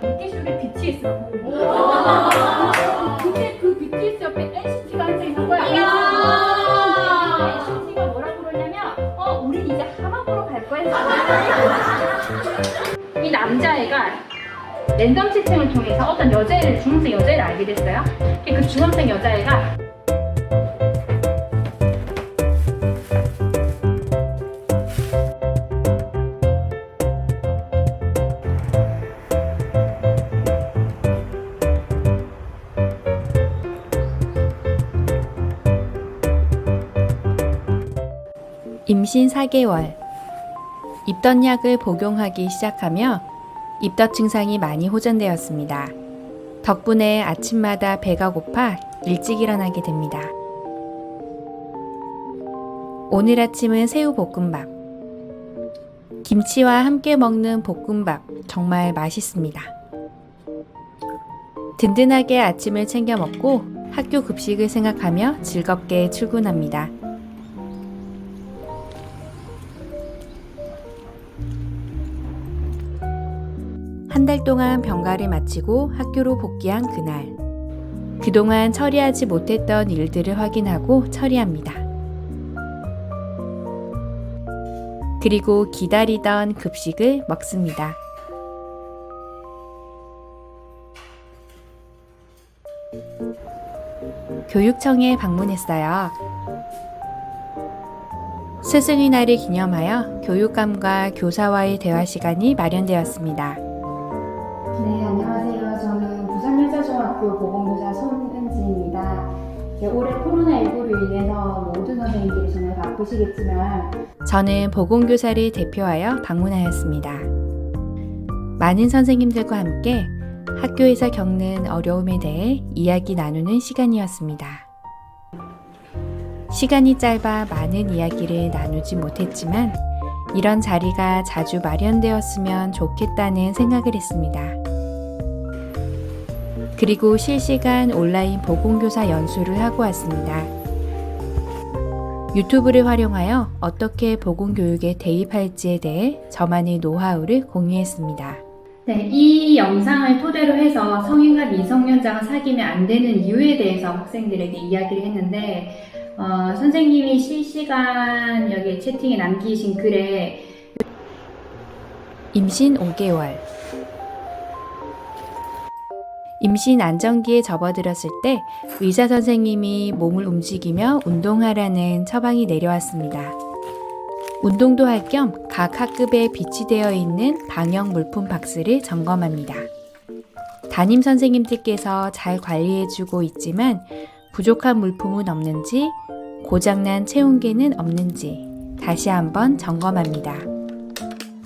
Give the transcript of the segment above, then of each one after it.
물티슈를 BTS라고. 그때 그 BTS 옆에 NCT가 앉아 있는 거야. NCT가 뭐라고 그러냐면, 우린 이제 하마보러 갈 거야. 이 남자애가 랜덤 채팅을 통해서 어떤 여자애를, 중학생 여자애를 알게 됐어요. 그 중학생 여자애가 임신 4개월, 입덧 약을 복용하기 시작하며 입덧 증상이 많이 호전되었습니다. 덕분에 아침마다 배가 고파 일찍 일어나게 됩니다. 오늘 아침은 새우 볶음밥. 김치와 함께 먹는 볶음밥 정말 맛있습니다. 든든하게 아침을 챙겨 먹고 학교 급식을 생각하며 즐겁게 출근합니다. 한 달 동안 병가를 마치고 학교로 복귀한 그날, 그동안 처리하지 못했던 일들을 확인하고 처리합니다. 그리고 기다리던 급식을 먹습니다. 교육청에 방문했어요. 스승의 날을 기념하여 교육감과 교사와의 대화 시간이 마련되었습니다. 네, 안녕하세요. 저는 부산여자중학교 보건교사 손은지입니다. 올해 코로나19로 인해서 모든 선생님들이 정말 바쁘시겠지만 저는 보건교사를 대표하여 방문하였습니다. 많은 선생님들과 함께 학교에서 겪는 어려움에 대해 이야기 나누는 시간이었습니다. 시간이 짧아 많은 이야기를 나누지 못했지만 이런 자리가 자주 마련되었으면 좋겠다는 생각을 했습니다. 그리고 실시간 온라인 보건교사 연수를 하고 왔습니다. 유튜브를 활용하여 어떻게 보건교육에 대입할지에 대해 저만의 노하우를 공유했습니다. 네, 이 영상을 토대로 해서 성인과 미성년자가 사귀면 안 되는 이유에 대해서 학생들에게 이야기를 했는데 선생님이 실시간 여기 채팅에 남기신 글에 임신 5개월, 임신 안정기에 접어들었을 때 의사 선생님이 몸을 움직이며 운동하라는 처방이 내려왔습니다. 운동도 할 겸 각 학급에 비치되어 있는 방역 물품 박스를 점검합니다. 담임 선생님들께서 잘 관리해주고 있지만 부족한 물품은 없는지, 고장난 체온계는 없는지 다시 한번 점검합니다.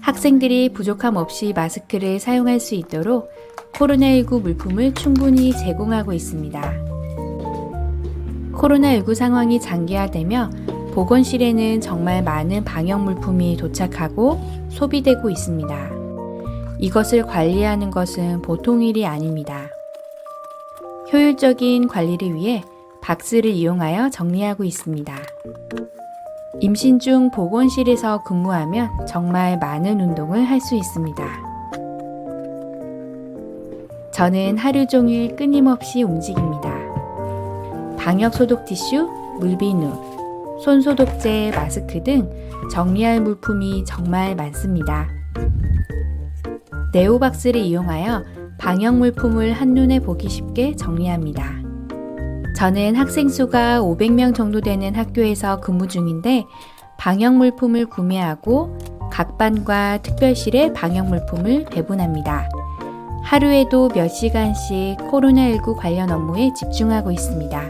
학생들이 부족함 없이 마스크를 사용할 수 있도록 코로나19 물품을 충분히 제공하고 있습니다. 코로나19 상황이 장기화되며 보건실에는 정말 많은 방역 물품이 도착하고 소비되고 있습니다. 이것을 관리하는 것은 보통 일이 아닙니다. 효율적인 관리를 위해 박스를 이용하여 정리하고 있습니다. 임신 중 보건실에서 근무하면 정말 많은 운동을 할 수 있습니다. 저는 하루 종일 끊임없이 움직입니다. 방역 소독 티슈, 물비누, 손소독제, 마스크 등 정리할 물품이 정말 많습니다. 네오박스를 이용하여 방역 물품을 한눈에 보기 쉽게 정리합니다. 저는 학생 수가 500명 정도 되는 학교에서 근무 중인데 방역 물품을 구매하고 각 반과 특별실에 방역 물품을 배분합니다. 하루에도 몇 시간씩 코로나19 관련 업무에 집중하고 있습니다.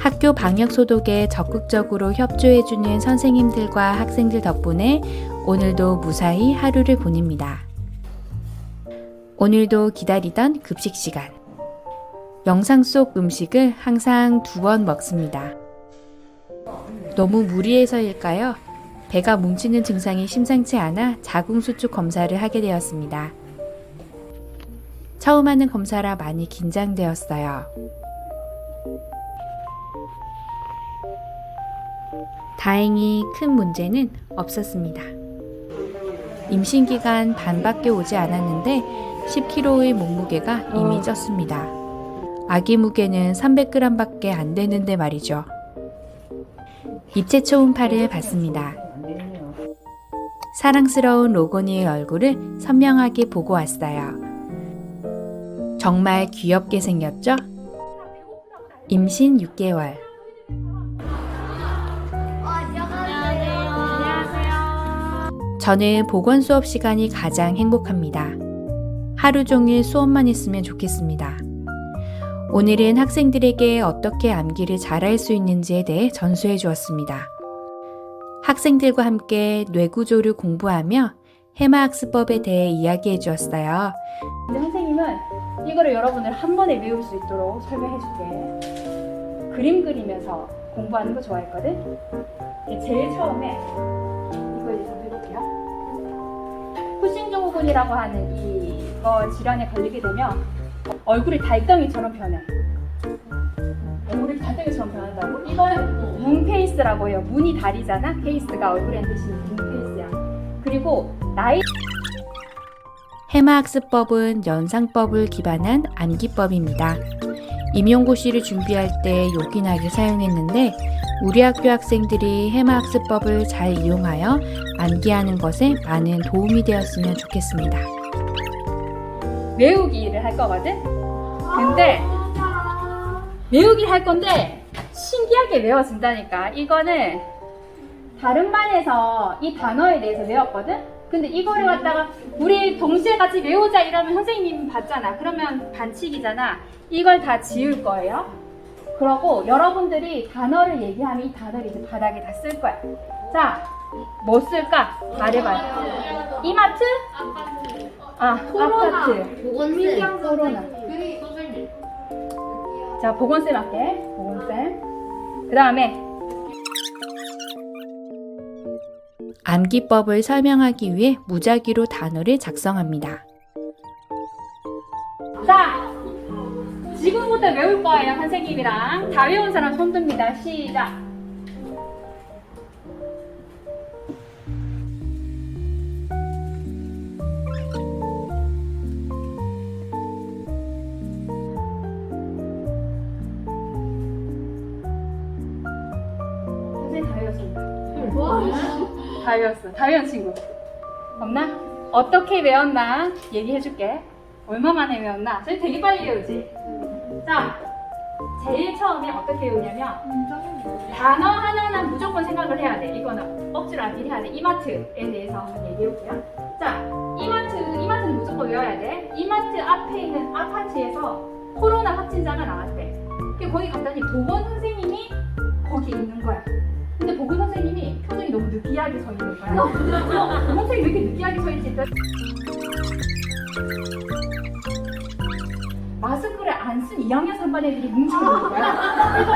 학교 방역 소독에 적극적으로 협조해주는 선생님들과 학생들 덕분에 오늘도 무사히 하루를 보냅니다. 오늘도 기다리던 급식 시간. 영상 속 음식을 항상 2번 먹습니다. 너무 무리해서일까요? 배가 뭉치는 증상이 심상치 않아 자궁수축 검사를 하게 되었습니다. 처음 하는 검사라 많이 긴장되었어요. 다행히 큰 문제는 없었습니다. 임신 기간 반밖에 오지 않았는데 10kg의 몸무게가 이미 쪘습니다. 아기 무게는 300g밖에 안 되는데 말이죠. 입체 초음파를 봤습니다. 사랑스러운 로고니의 얼굴을 선명하게 보고 왔어요. 정말 귀엽게 생겼죠? 임신 6개월. 저는 보건 수업 시간이 가장 행복합니다. 하루 종일 수업만 있으면 좋겠습니다. 오늘은 학생들에게 어떻게 암기를 잘할 수 있는지에 대해 전수해 주었습니다. 학생들과 함께 뇌구조를 공부하며 해마학습법에 대해 이야기해 주었어요. 근데 선생님은 이거를 여러분들 한 번에 외울 수 있도록 설명해 줄게. 그림 그리면서 공부하는 거 좋아했거든? 제일 처음에 이거 이제 한번 해볼게요. 후신증후군이라고 하는 이거 질환에 걸리게 되면 얼굴이 달덩이처럼 변해. 얼굴이 달덩이처럼 변한다고? 이거는 문 페이스라고 해요. 문이 다리잖아? 페이스가 얼굴에 드시는 문 페이스야. 그리고 나이 해마학습법은 연상법을 기반한 암기법입니다. 임용고시를 준비할 때 요긴하게 사용했는데 우리 학교 학생들이 해마학습법을 잘 이용하여 암기하는 것에 많은 도움이 되었으면 좋겠습니다. 외우기를 할 거거든? 근데 외우기를 할 건데 신기하게 외워진다니까. 이거는 다른 반에서 이 단어에 대해서 외웠거든? 근데 이거를 갖다가 우리 동시에 같이 외우자 이러면 선생님 봤잖아. 그러면 반칙이잖아. 이걸 다 지울 거예요. 그러고 여러분들이 단어를 얘기하면 이 단어를 이제 바닥에 다 쓸 거야. 자, 뭐 쓸까? 말해봐요. 이마트? 아파트. 보건쌤. 코로나. 선생님. 자, 보건쌤 할게. 보건쌤. 그 다음에 암기법을 설명하기 위해 무작위로 단어를 작성합니다. 자, 지금부터 외울 거예요. 선생님이랑. 다 외운 사람 손 듭니다. 시작. 선생님 다 외웠습니다. 다 외웠어. 다 외운 친구. 없나? 어떻게 외웠나? 얘기해줄게. 얼마 만에 외웠나? 저희 되게 빨리 외우지? 자, 제일 처음에 어떻게 외우냐면 단어 하나하나 무조건 생각을 해야 돼. 이거는 억지로 암기를 해야 돼. 이마트에 대해서 한번 얘기해볼게요. 자, 이마트는 무조건 외워야 돼. 이마트 앞에 있는 아파트에서 코로나 확진자가 나왔대. 근데 거기 갔더니 보건 선생님이 거기 있는 거야. 근데 보건 선생님이 표정이 너무 느끼하게 서 있는 거야. 보건 선생님이 왜 이렇게 느끼하게 서 있지? 마스크를 안 쓴 2학년 3반 애들이 뭉쳐있는 거야. 그래서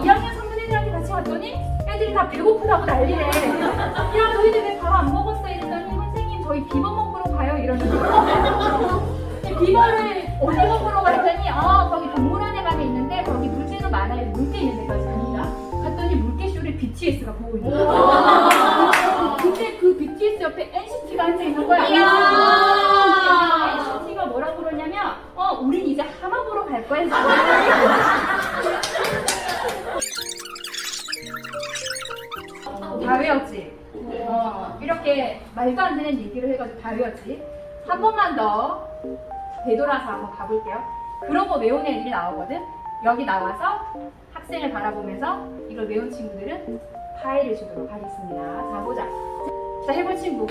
2학년 3반 애들한테 같이 왔더니 애들이 다 배고프다고 난리래. 야, 너희들 왜 밥 안 먹었어? 이랬더니 선생님 저희 비버 먹으러 가요. 이러는 거야. 비버를 어디 먹으러 갔더니 거기 동물원에 가면 있는데 거기 물개도 많아요. 물개 있는 데까지 갑니다. 갔더니 물개쇼를 BTS가 보고 있는 거야. 근데 그 BTS 옆에 NCT가 앉아 있는 거야. NCT가 뭐라고 그러냐면 우린 이제 하마 보러 갈 거야. 다 외웠지? 이렇게 말도 안 되는 얘기를 해가지고 다 외웠지? 한 번만 더 되돌아서 한번 가볼게요. 그러고 외운 애들이 나오거든? 여기 나와서 학생을 바라보면서 이걸 외운 친구들은 파일을 주도록 하겠습니다. 자, 보자. 자, 해볼 친구.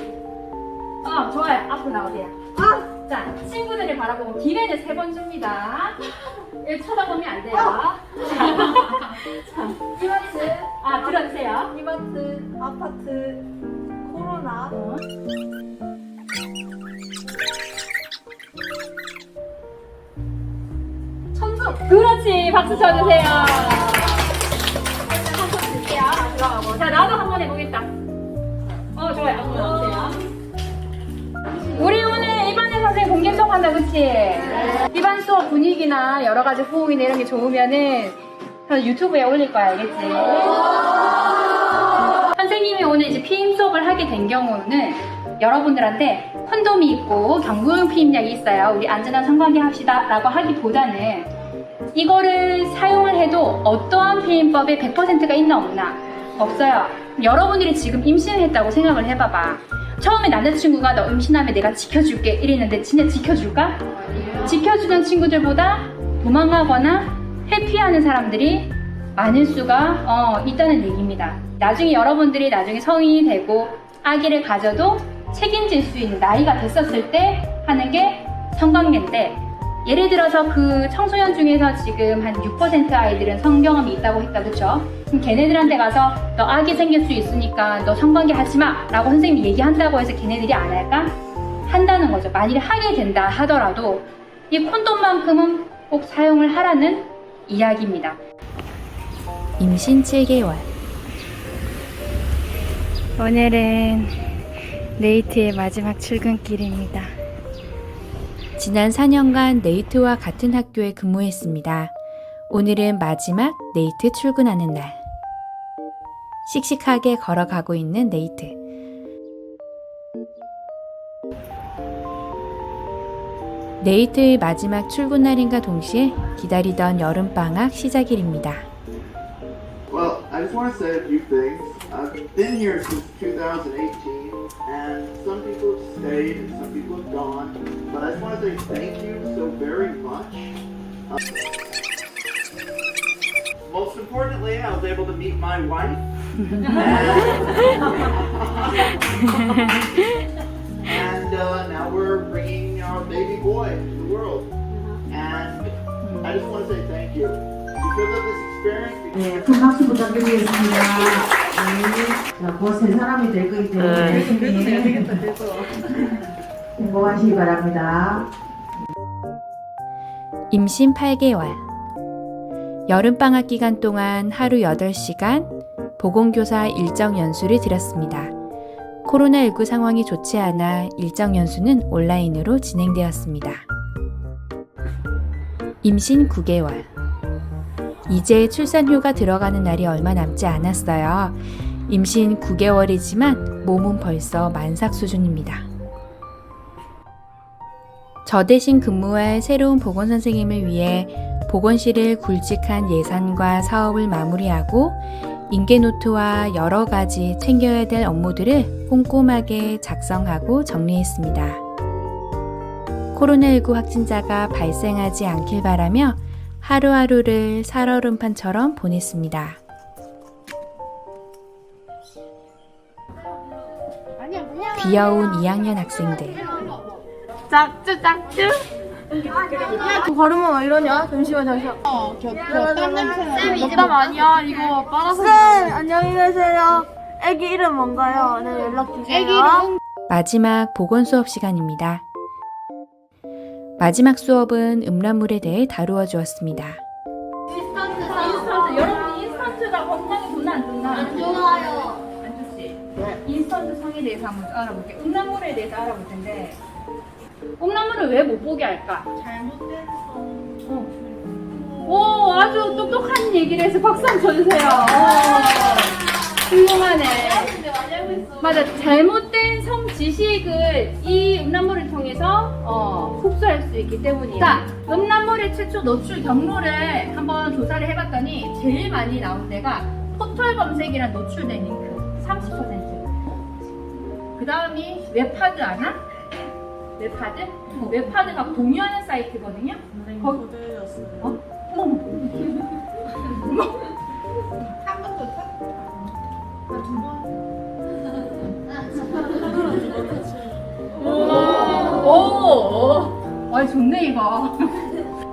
좋아요. 앞으로 나오세요. 자, 친구들을 바라보고 기회는 3번 줍니다. 이거 쳐다보면 안 돼요. 자, 이마트. 들어주세요. 이마트. 아파트. 코로나. 청소. 그렇지. 박수 쳐주세요. 청소 줄게요. 들어가고. 자, 나도 한번 해보겠다. 좋아요. 앞으로 나오세요. 우리 오늘 이반의 선생님 공개 수업한다, 그치? 이반 수업 분위기나 여러 가지 호응이나 이런 게 좋으면은 유튜브에 올릴 거야, 알겠지? 선생님이 오늘 이제 피임 수업을 하게 된 경우는 여러분들한테 콘돔이 있고 경구용 피임약이 있어요. 우리 안전한 성관계 합시다 라고 하기보다는 이거를 사용을 해도 어떠한 피임법에 100%가 있나 없나? 없어요. 여러분들이 지금 임신했다고 생각을 해봐봐. 처음에 남자친구가 너 임신하면 내가 지켜줄게 이랬는데 진짜 지켜줄까? 지켜주던 친구들보다 도망가거나 회피하는 사람들이 많을 수가 있다는 얘기입니다. 나중에 여러분들이 나중에 성인이 되고 아기를 가져도 책임질 수 있는 나이가 됐었을 때 하는 게 성관계인데, 예를 들어서 그 청소년 중에서 지금 한 6% 아이들은 성경험이 있다고 했다, 그쵸? 그럼 걔네들한테 가서 너 아기 생길 수 있으니까 너 성관계 하지 마 라고 선생님이 얘기한다고 해서 걔네들이 안 할까? 한다는 거죠. 만일에 하게 된다 하더라도 이 콘돔만큼은 꼭 사용을 하라는 이야기입니다. 임신 7개월. 오늘은 네이트의 마지막 출근길입니다. 지난 4년간 네이트와 같은 학교에 근무했습니다. 오늘은 마지막 네이트 출근하는 날. 씩씩하게 걸어가고 있는 네이트. 네이트의 마지막 출근 날인가 동시에 기다리던 여름방학 시작일입니다. Well, I just want to say a few things. I've been here since 2018, and some people have stayed and some people have gone, but I just want to say thank you so very much. Most importantly, I was able to meet my wife. And now we're bringing our baby boy into the world. And I just want to say thank you. Because of this experience, 네, 큰 박수 부탁드리겠습니다. 네, 자, 곧 세 사람이 될 거기 때문에 열심히 행복하시기 바랍니다. 임신 8개월. 여름방학 기간 동안 하루 8시간 보건교사 일정 연수를 드렸습니다. 코로나19 상황이 좋지 않아 일정 연수는 온라인으로 진행되었습니다. 임신 9개월. 이제 출산휴가 들어가는 날이 얼마 남지 않았어요. 임신 9개월이지만 몸은 벌써 만삭 수준입니다. 저 대신 근무할 새로운 보건선생님을 위해 보건실을 굵직한 예산과 사업을 마무리하고 인계노트와 여러 가지 챙겨야 될 업무들을 꼼꼼하게 작성하고 정리했습니다. 코로나19 확진자가 발생하지 않길 바라며 하루하루를 살얼음판처럼 보냈습니다. 귀여운 2학년 학생들. 짝쭈. 걸으면 왜 이러냐? 잠시만. 곁담 냄새. 곁담 아니야. 이거 빨아서. 쌤, 안녕히 계세요. 애기 이름 뭔가요? 네, 연락 주세요. 애기 이름. 마지막 보건 수업 시간입니다. 마지막 수업은 음란물에 대해 다루어 주었습니다. 인스턴트. 여러분 인스턴트가 건강에 좋나 안 좋나? 안 좋아요. 안 좋지? 인스턴트 성에 대해서 한번 알아볼게. 음란물에 대해서 알아볼 텐데 음란물을 왜 못 보게 할까? 잘못된 오, 아주 똑똑한 얘기를 해서 박수 한번 쳐주세요. 훌륭하네. 근데 많이 알고 있어. 맞아, 잘못된 성 지식을 이 음란물을 통해서 흡수할 수 있기 때문이에요. 자, 음란물의 최초 노출 경로를 한번 조사를 해봤더니 제일 많이 나온 데가 포털 검색이란 노출된 링크 30%. 그 다음이 웹하드 아나? 웹하드? 웹하드가 공유하는 사이트거든요. 거기 어? 어머. 한 번도 오, 아 좋네 이거.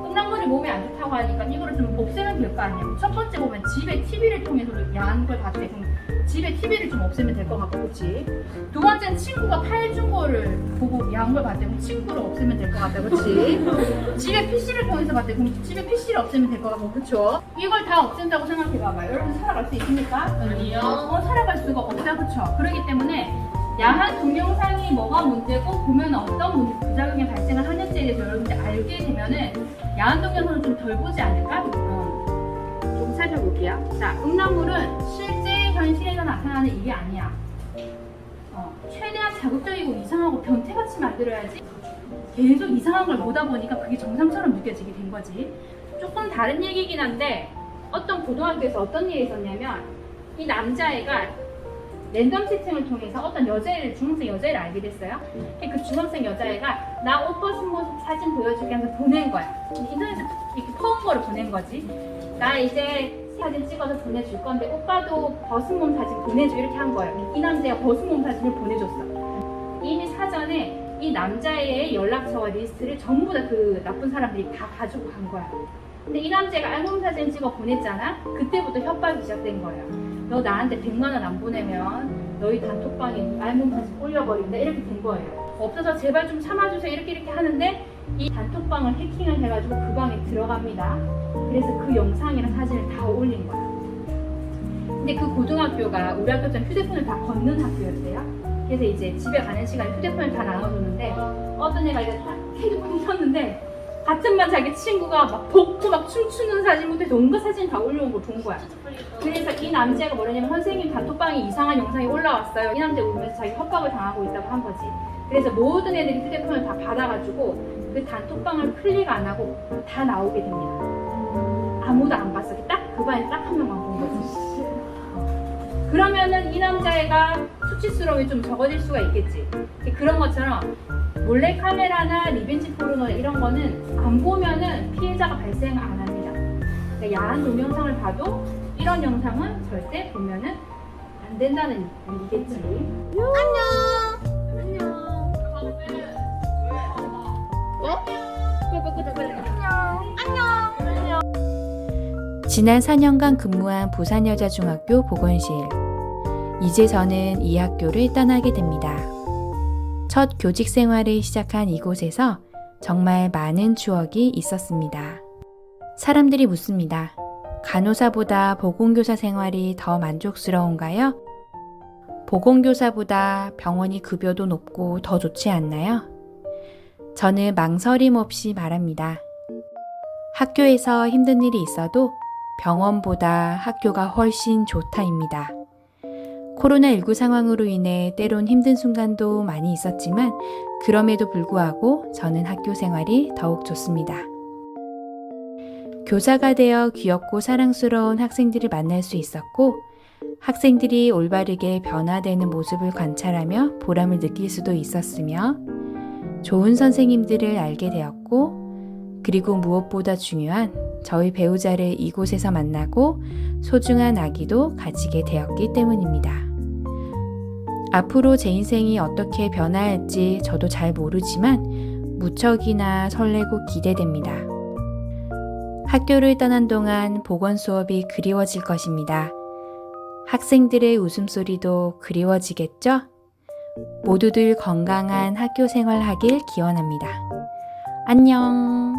음란물이 몸에 안 좋다고 하니까 이거를 좀 없애면 될 거 아니에요. 첫 번째 보면 집에 TV를 통해서 야한 걸 봤대. 그럼 집에 TV를 좀 없애면 될 것 같고, 그렇지? 두 번째는 친구가 팔준 거를 보고 야한 걸 봤대. 그럼 친구를 없애면 될 것 같다, 그렇지? 집에 PC를 통해서 봤대. 그럼 집에 PC를 없애면 될 것 같고, 그렇죠? 이걸 다 없앤다고 생각해봐봐요. 여러분 살아갈 수 있습니까? 아니요. 살아갈 수가 없다, 그렇죠? 그렇기 때문에 야한 동영상이 뭐가 문제고 보면 어떤 부작용이 발생을 하는지에 대해서 여러분들 알게 되면은 야한 동영상을 좀 덜 보지 않을까? 좀 살펴볼게요. 자, 음란물은 실제 현실에서 나타나는 일이 아니야. 최대한 자극적이고 이상하고 변태같이 만들어야지 계속 이상한 걸 보다 보니까 그게 정상처럼 느껴지게 된 거지. 조금 다른 얘기긴 한데 어떤 고등학교에서 어떤 일이 있었냐면 이 남자애가 랜덤 채팅을 통해서 어떤 여자애를, 중학생 여자애를 알게 됐어요. 그 중학생 여자애가 나 옷 벗은 모습 사진 보여주게 하면서 보낸 거야. 인터넷에 이렇게 퍼온 거를 보낸 거지. 나 이제 사진 찍어서 보내줄 건데 오빠도 벗은 몸 사진 보내줘, 이렇게 한 거예요. 이 남자가 벗은 몸 사진을 보내줬어. 이미 사전에 이 남자애의 연락처와 리스트를 전부 다 그 나쁜 사람들이 다 가지고 간 거야. 근데 이 남자가 알몸 사진 찍어 보냈잖아. 그때부터 협박이 시작된 거예요. 너 나한테 100만 원 안 보내면 너희 단톡방에 알몸 사진 올려버린다, 이렇게 된 거예요. 없어서 제발 좀 참아주세요, 이렇게 하는데 이 단톡방을 해킹을 해가지고 그 방에 들어갑니다. 그래서 그 영상이랑 사진을 다 올린 거야. 근데 그 고등학교가 우리 학교처럼 휴대폰을 다 걷는 학교였대요. 그래서 이제 집에 가는 시간에 휴대폰을 다 나눠줬는데 어떤 애가 이제 딱 핸드폰을 켰는데 같은 반 자기 친구가 막 벗고 막 춤추는 사진부터 해서 온갖 사진 다 올려온 걸 본 거야. 그래서 이 남자가 뭐냐면 선생님 단톡방에 이상한 영상이 올라왔어요. 이 남자 울면서 자기 협박을 당하고 있다고 한 거지. 그래서 모든 애들이 휴대폰을 다 받아가지고 그 단톡방을 클릭 안 하고 다 나오게 됩니다. 아무도 안 봤어. 딱 그 반에 딱 한 명만 본 거지. 그러면은 이 남자애가 수치스러움이 좀 적어질 수가 있겠지. 그런 것처럼 몰래카메라나 리벤지 포르노 이런 거는 안 보면은 피해자가 발생 안 합니다. 그러니까 야한 동영상을 봐도 이런 영상은 절대 보면은 안 된다는 얘기겠지. 지난 4년간 근무한 부산여자중학교 보건실. 이제 저는 이 학교를 떠나게 됩니다. 첫 교직 생활을 시작한 이곳에서 정말 많은 추억이 있었습니다. 사람들이 묻습니다. 간호사보다 보건교사 생활이 더 만족스러운가요? 보건교사보다 병원이 급여도 높고 더 좋지 않나요? 저는 망설임 없이 말합니다. 학교에서 힘든 일이 있어도 병원보다 학교가 훨씬 좋다입니다. 코로나19 상황으로 인해 때론 힘든 순간도 많이 있었지만 그럼에도 불구하고 저는 학교 생활이 더욱 좋습니다. 교사가 되어 귀엽고 사랑스러운 학생들을 만날 수 있었고 학생들이 올바르게 변화되는 모습을 관찰하며 보람을 느낄 수도 있었으며 좋은 선생님들을 알게 되었고 그리고 무엇보다 중요한 저희 배우자를 이곳에서 만나고 소중한 아기도 가지게 되었기 때문입니다. 앞으로 제 인생이 어떻게 변화할지 저도 잘 모르지만 무척이나 설레고 기대됩니다. 학교를 떠난 동안 보건 수업이 그리워질 것입니다. 학생들의 웃음소리도 그리워지겠죠? 모두들 건강한 학교 생활 하길 기원합니다. 안녕!